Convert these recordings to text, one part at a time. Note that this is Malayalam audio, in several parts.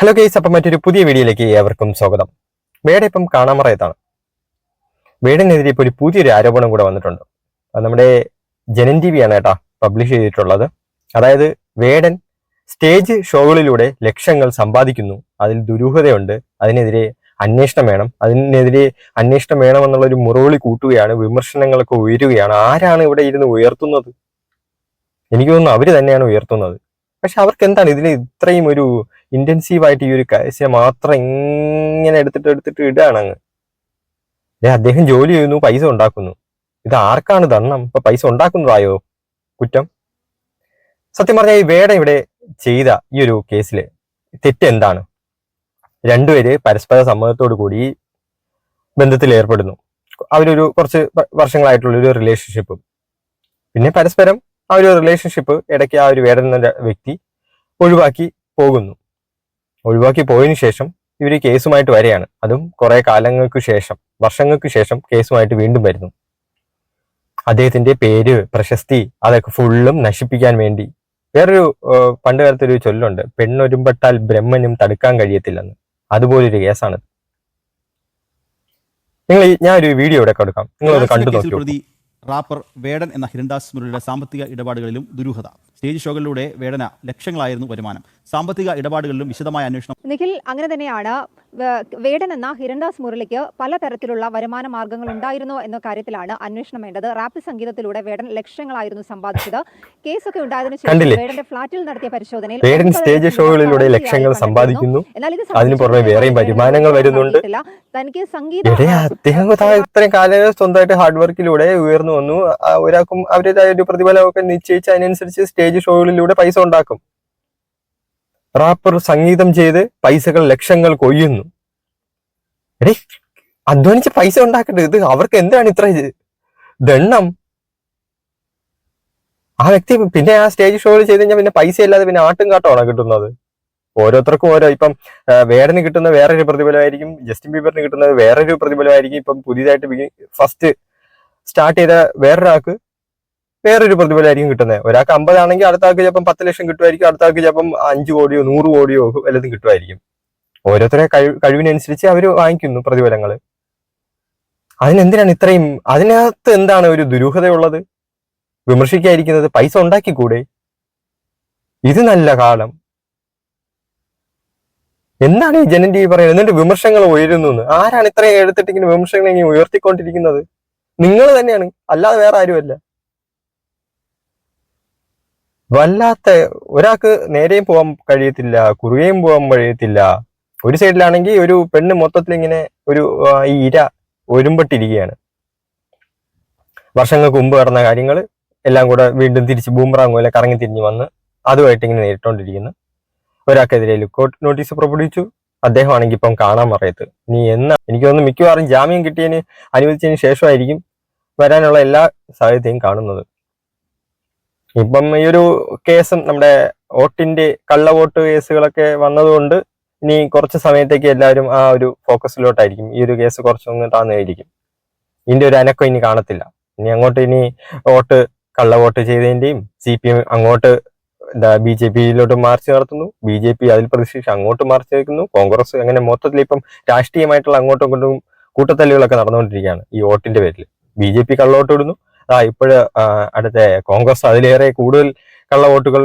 ഹലോ ഗൈസ്, അപ്പം മറ്റൊരു പുതിയ വീഡിയോയിലേക്ക് ഏവർക്കും സ്വാഗതം. വേടൻ ഇപ്പം കാണാമറയത്താണ്. വേടനെതിരെ ഇപ്പോൾ ഒരു പുതിയൊരു ആരോപണം കൂടെ വന്നിട്ടുണ്ട്. അത് നമ്മുടെ ജനൻ TV ആണ് കേട്ടാ പബ്ലിഷ് ചെയ്തിട്ടുള്ളത്. അതായത് വേടൻ സ്റ്റേജ് ഷോകളിലൂടെ ലക്ഷങ്ങൾ സമ്പാദിക്കുന്നു, അതിൽ ദുരൂഹതയുണ്ട്, അതിനെതിരെ അന്വേഷണം വേണമെന്നുള്ളൊരു മുറവിളി കൂട്ടുകയാണ്, വിമർശനങ്ങളൊക്കെ ഉയരുകയാണ്. ആരാണ് ഇവിടെ ഇരുന്ന് ഉയർത്തുന്നത്? എനിക്ക് തോന്നുന്നു അവര് തന്നെയാണ് ഉയർത്തുന്നത്. പക്ഷെ അവർക്ക് എന്താണ് ഇതിൽ ഇത്രയും ഒരു ഇന്റൻസീവായിട്ട് ഈ ഒരു കാഴ്ച മാത്രം ഇങ്ങനെ എടുത്തിട്ട് ഇടുകയാണ് അങ്ങ്. അദ്ദേഹം ജോലി ചെയ്യുന്നു, പൈസ ഉണ്ടാക്കുന്നു. ഇത് ആർക്കാണ് ദണ്ണം? ഇപ്പൊ പൈസ ഉണ്ടാക്കുന്നതായോ കുറ്റം? സത്യം പറഞ്ഞാൽ ഈ വേടൻ ഇവിടെ ചെയ്ത ഈ ഒരു കേസില് തെറ്റ് എന്താണ്? രണ്ടുപേര് പരസ്പര സമ്മതത്തോടു കൂടി ബന്ധത്തിൽ ഏർപ്പെടുന്നു. അവരൊരു കുറച്ച് വർഷങ്ങളായിട്ടുള്ള ഒരു റിലേഷൻഷിപ്പും, പിന്നെ പരസ്പരം ആ ഒരു റിലേഷൻഷിപ്പ് ഇടയ്ക്ക് ആ ഒരു വേടൻ എന്ന വ്യക്തി ഒഴിവാക്കി പോയതിനു ശേഷം ഇവർ കേസുമായിട്ട് വരെയാണ്. അതും കുറെ കാലങ്ങൾക്ക് ശേഷം, വർഷങ്ങൾക്ക് ശേഷം കേസുമായിട്ട് വീണ്ടും വരുന്നു. അദ്ദേഹത്തിന്റെ പേര്, പ്രശസ്തി അതൊക്കെ ഫുള്ളും നശിപ്പിക്കാൻ വേണ്ടി. വേറൊരു പണ്ട് കാലത്ത് ഒരു ചൊല്ലുണ്ട്, പെണ്ണൊരുമ്പെട്ടാൽ ബ്രഹ്മനും തടുക്കാൻ കഴിയത്തില്ലെന്ന്. അതുപോലൊരു കേസാണ്. ഞാൻ ഒരു വീഡിയോ ഇവിടെ കൊടുക്കാം, നിങ്ങളത് കണ്ടു നോക്കി. റാപ്പർ വേടൻ എന്ന ഹിരൺദാസ് മുരളിയുടെ സാമ്പത്തിക ഇടപാടുകളിലും ദുരൂഹത. സ്റ്റേജ് ഷോകളിലൂടെ വേടന ലക്ഷങ്ങളായിരുന്നു വരുമാനം. സാമ്പത്തിക ഇടപാടുകളിലും വിശദമായ അന്വേഷണം. നിഖിൽ, അങ്ങനെ തന്നെയാണ്. വേടൻ എന്ന ഹിരൺദാസ് മുരളിക്ക് പലതരത്തിലുള്ള വരുമാന മാർഗങ്ങൾ ഉണ്ടായിരുന്നു എന്ന കാര്യത്തിലാണ് അന്വേഷണം വേണ്ടത്. റാപ്പ് സംഗീതത്തിലൂടെ വേടൻ ലക്ഷങ്ങളായിരുന്നു സമ്പാദിച്ചത്. കേസൊക്കെ ഉണ്ടായതിനു ശേഷം വേടന്റെ ഫ്ലാറ്റിൽ നടത്തിയ പരിശോധനയിൽ വേടൻ സ്റ്റേജ് ഷോകളിലൂടെ ലക്ഷങ്ങൾ സമ്പാദിക്കുന്നു, അതിന് പുറമെ വേറെയും വരുമാനങ്ങൾ വരുന്നുണ്ട്. തനിക്ക് സംഗീതം ഇത്രയും കാലം സ്വന്തമായിട്ട് ഹാർഡ് വർക്കിലൂടെ ഉയർന്നു വന്നു. ഒരാൾക്കും അവരുടേതായ ഒരു പ്രതിഫലമൊക്കെ നിശ്ചയിച്ച് അതിനനുസരിച്ച് സ്റ്റേജ് ഷോകളിലൂടെ പൈസ ഉണ്ടാക്കും. റാപ്പർ സംഗീതം ചെയ്ത് പൈസകൾ ലക്ഷങ്ങൾ കൊയ്യുന്നു. അധ്വാനിച്ച് പൈസ ഉണ്ടാക്കട്ടെ, ഇത് അവർക്ക് എന്താണ് ഇത്ര ദണ്ണം? ആ വ്യക്തി പിന്നെ ആ സ്റ്റേജ് ഷോയിൽ ചെയ്ത് കഴിഞ്ഞാൽ പിന്നെ പൈസ ഇല്ലാതെ പിന്നെ ആട്ടും കാട്ടമാണോ കിട്ടുന്നത്? ഓരോരുത്തർക്കും ഓരോ, ഇപ്പം വേടന് കിട്ടുന്ന വേറൊരു പ്രതിഫലമായിരിക്കും, ജസ്റ്റിൻ ബീബറിന് കിട്ടുന്നത് വേറൊരു പ്രതിഫലമായിരിക്കും. ഇപ്പം പുതിയതായിട്ട് ഫസ്റ്റ് സ്റ്റാർട്ട് ചെയ്ത വേറൊരാൾക്ക് വേറൊരു പ്രതിഫലമായിരിക്കും കിട്ടുന്നത്. ഒരാൾക്ക് 50 ആണെങ്കിൽ അടുത്ത ആൾക്ക് ചിലപ്പം 10 ലക്ഷം കിട്ടുമായിരിക്കും, അടുത്ത ആൾക്ക് ചിലപ്പം 5 കോടിയോ 100 കോടിയോ വല്ലതും കിട്ടുമായിരിക്കും. ഓരോരുത്തരെ കഴിവിനനുസരിച്ച് അവർ വാങ്ങിക്കുന്നു പ്രതിഫലങ്ങൾ. അതിനെന്തിനാണ് ഇത്രയും? അതിനകത്ത് എന്താണ് ഒരു ദുരൂഹതയുള്ളത്? വിമർശിക്കാതിരിക്കുന്നത്? പൈസ ഉണ്ടാക്കിക്കൂടെ? ഇത് നല്ല കാലം. എന്താണ് ഈ ജനൻ TV പറയുന്നത്? എന്നിട്ട് വിമർശനങ്ങൾ ഉയരുന്നു. ആരാണ് ഇത്രയും എടുത്തിട്ട് ഇങ്ങനെ വിമർശനങ്ങൾ ഇങ്ങനെ ഉയർത്തിക്കൊണ്ടിരിക്കുന്നത്? നിങ്ങൾ തന്നെയാണ്, അല്ലാതെ വേറെ ആരുമല്ല. വല്ലാത്ത, ഒരാൾക്ക് നേരെയും പോകാൻ കഴിയത്തില്ല, കുറുകയും പോകാൻ കഴിയത്തില്ല. ഒരു സൈഡിലാണെങ്കിൽ ഒരു പെണ്ണ് മൊത്തത്തിൽ ഇങ്ങനെ ഒരു ഈ ഇര ഒരുമ്പെട്ടിരിക്കുകയാണ്. വർഷങ്ങൾക്ക് മുമ്പ് നടന്ന കാര്യങ്ങൾ എല്ലാം കൂടെ വീണ്ടും തിരിച്ച് ബൂമറാങ് പോലെ കറങ്ങി തിരിഞ്ഞ് വന്ന് അതുമായിട്ട് ഇങ്ങനെ നേരിട്ടുകൊണ്ടിരിക്കുന്നു. ഒരാൾക്കെതിരെ ലുക്കൗട്ട് നോട്ടീസ് പുറപ്പെടുവിച്ചു. അദ്ദേഹമാണെങ്കിൽ ഇപ്പം കാണാൻ പറയത്ത്. ഇനി എനിക്ക് തോന്നുന്നു മിക്കവാറും ജാമ്യം കിട്ടിയതിന് അനുവദിച്ചതിന് ശേഷമായിരിക്കും വരാനുള്ള എല്ലാ സാധ്യതയും കാണുന്നത്. ഇപ്പം ഈ ഒരു കേസും നമ്മുടെ വോട്ടിന്റെ കള്ളവോട്ട് കേസുകളൊക്കെ വന്നതുകൊണ്ട് ഇനി കുറച്ച് സമയത്തേക്ക് എല്ലാവരും ആ ഒരു ഫോക്കസിലോട്ടായിരിക്കും. ഈ ഒരു കേസ് കുറച്ചൊന്ന് താന്നായിരിക്കും. ഇതിന്റെ ഒരു അനക്കം ഇനി കാണത്തില്ല. ഇനി വോട്ട് കള്ളവോട്ട് ചെയ്തതിന്റെയും CPM അങ്ങോട്ട് BJP-യിലോട്ട് മാർച്ച് നടത്തുന്നു, BJP അതിൽ പ്രതിഷേധിച്ച് അങ്ങോട്ട് മാർച്ച് നടക്കുന്നു, കോൺഗ്രസ്, അങ്ങനെ മൊത്തത്തിൽ ഇപ്പം രാഷ്ട്രീയമായിട്ടുള്ള അങ്ങോട്ടും ഇങ്ങോട്ടും കൂട്ടത്തല്ലുകളൊക്കെ നടന്നുകൊണ്ടിരിക്കുകയാണ് ഈ വോട്ടിന്റെ പേരിൽ. BJP കള്ളവോട്ട് ഇടുന്നു, ഇപ്പോഴ് അടുത്ത കോൺഗ്രസ് അതിലേറെ കൂടുതൽ കള്ളവോട്ടുകൾ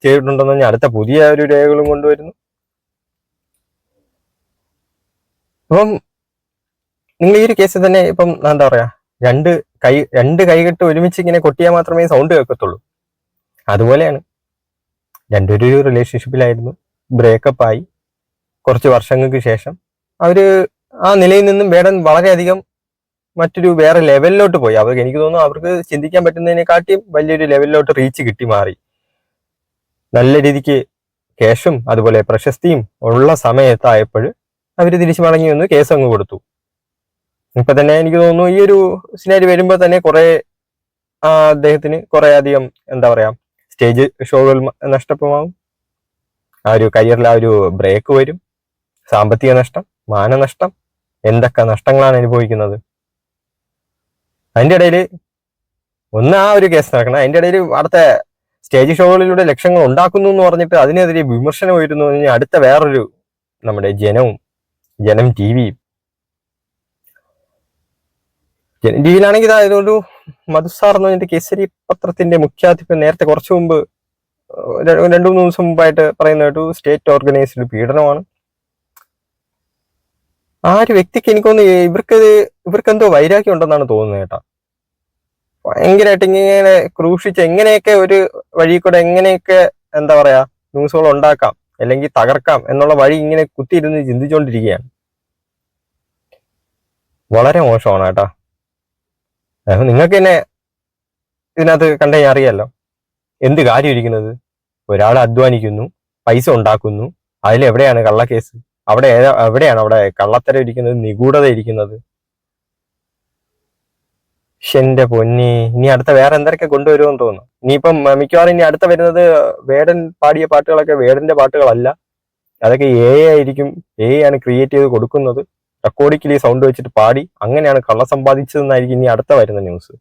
ചെയ്തിട്ടുണ്ടെന്ന് പറഞ്ഞാൽ അടുത്ത പുതിയ ഒരു രേഖകളും കൊണ്ടുവരുന്നു. അപ്പം നിങ്ങൾ ഈ ഒരു കേസിൽ തന്നെ ഇപ്പം എന്താ പറയാ, രണ്ട് കൈകെട്ട് ഒരുമിച്ച് ഇങ്ങനെ കൊട്ടിയാൽ മാത്രമേ സൗണ്ട് കേൾക്കത്തുള്ളൂ. അതുപോലെയാണ്. രണ്ടൊരു റിലേഷൻഷിപ്പിലായിരുന്നു, ബ്രേക്കപ്പ് ആയി. കുറച്ച് വർഷങ്ങൾക്ക് ശേഷം അവര് ആ നിലയിൽ നിന്നും വേടൻ വളരെയധികം മറ്റൊരു വേറെ ലെവലിലോട്ട് പോയി. എനിക്ക് തോന്നുന്നു അവർക്ക് ചിന്തിക്കാൻ പറ്റുന്നതിനെക്കാട്ടിയും വലിയൊരു ലെവലിലോട്ട് റീച്ച് കിട്ടി മാറി. നല്ല രീതിക്ക് ക്യാഷും അതുപോലെ പ്രശസ്തിയും ഉള്ള സമയത്തായപ്പോൾ അവര് തിരിച്ചു മടങ്ങി വന്ന് കേസ് അങ്ങ് കൊടുത്തു. ഇപ്പൊ തന്നെ എനിക്ക് തോന്നുന്നു ഈ ഒരു സിനാരി വരുമ്പോൾ തന്നെ അദ്ദേഹത്തിന് കുറെ അധികം എന്താ പറയാ സ്റ്റേജ് ഷോകൾ നഷ്ടമാവും. ആ ഒരു കരിയറിൽ ആ ഒരു ബ്രേക്ക് വരും. സാമ്പത്തിക നഷ്ടം, മാനനഷ്ടം, എന്തൊക്കെ നഷ്ടങ്ങളാണ് അനുഭവിക്കുന്നത്. അതിന്റെ ഇടയിൽ ആ ഒരു കേസ് നടക്കണം. അതിന്റെ ഇടയിൽ അടുത്ത സ്റ്റേജ് ഷോകളിലൂടെ ലക്ഷങ്ങൾ ഉണ്ടാക്കുന്നു എന്ന് പറഞ്ഞിട്ട് അതിനെതിരെ വിമർശനം ഉയരുന്നു. അടുത്ത വേറൊരു നമ്മുടെ ജനവും ജനം ടി വിയും. ജനം ടി വിയിലാണെങ്കിൽ ഇതൊരു മധുസാർ എന്ന് പറഞ്ഞിട്ട് കേസരി പത്രത്തിന്റെ മുഖ്യാധിപൻ നേരത്തെ കുറച്ചു മുമ്പ് 2-3 ദിവസം മുമ്പായിട്ട് പറയുന്ന കേട്ടു സ്റ്റേറ്റ് ഓർഗനൈസ്ഡ് പീഡനമാണ്. ആ ഒരു വ്യക്തിക്ക് എനിക്കൊന്ന് ഇവർക്ക് എന്തോ വൈരാഗ്യം ഉണ്ടെന്നാണ് തോന്നുന്നത് കേട്ടാ. ഭയങ്കരമായിട്ട് ഇങ്ങനെ ക്രൂശിച്ച് എങ്ങനെയൊക്കെ ഒരു വഴി കൂടെ എങ്ങനെയൊക്കെ എന്താ പറയാ ന്യൂസുകൾ ഉണ്ടാക്കാം അല്ലെങ്കിൽ തകർക്കാം എന്നുള്ള വഴി ഇങ്ങനെ കുത്തിയിരുന്ന് ചിന്തിച്ചുകൊണ്ടിരിക്കുകയാണ്. വളരെ മോശമാണ് കേട്ടാ. നിങ്ങൾക്ക് തന്നെ ഇതിനകത്ത് കണ്ടുകഴിഞ്ഞാൽ അറിയാലോ എന്ത് കാര്യം ഇരിക്കുന്നത്. ഒരാൾ അധ്വാനിക്കുന്നു, പൈസ ഉണ്ടാക്കുന്നു, അതിലെവിടെയാണ് കള്ളക്കേസ്? എവിടെയാണ് അവിടെ കള്ളത്തരം ഇരിക്കുന്നത്, നിഗൂഢത ഇരിക്കുന്നത്? എന്റെ പൊന്നി, ഇനി അടുത്ത വേറെ എന്തൊക്കെ കൊണ്ടുവരുമെന്ന് തോന്നുന്നു. ഇനിയിപ്പം മിക്കവാറും ഇനി അടുത്ത വരുന്നത് വേടൻ പാടിയ പാട്ടുകളൊക്കെ വേടന്റെ പാട്ടുകളല്ല, അതൊക്കെ ആയിരിക്കും. ആണ് ക്രിയേറ്റ് ചെയ്ത് കൊടുക്കുന്നത്. റെക്കോർഡിക്കലി സൗണ്ട് വെച്ചിട്ട് പാടി അങ്ങനെയാണ് കള്ള സമ്പാദിച്ചതെന്നായിരിക്കും ഇനി അടുത്ത വരുന്ന ന്യൂസ്.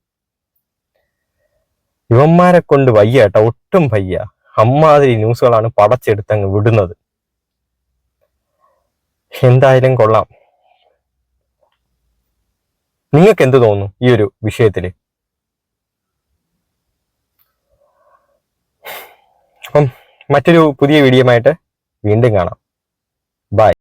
ഇവന്മാരെ കൊണ്ട് വയ്യ കേട്ടോ, ഒട്ടും വയ്യ. അമ്മാതിരി ന്യൂസുകളാണ് പടച്ചെടുത്തങ്ങ് വിടുന്നത്. എന്തായാലും കൊള്ളാം. നിങ്ങൾക്ക് എന്ത് തോന്നുന്നു ഈ ഒരു വിഷയത്തില്? അപ്പം മറ്റൊരു പുതിയ വീഡിയോയുമായിട്ട് വീണ്ടും കാണാം. ബൈ.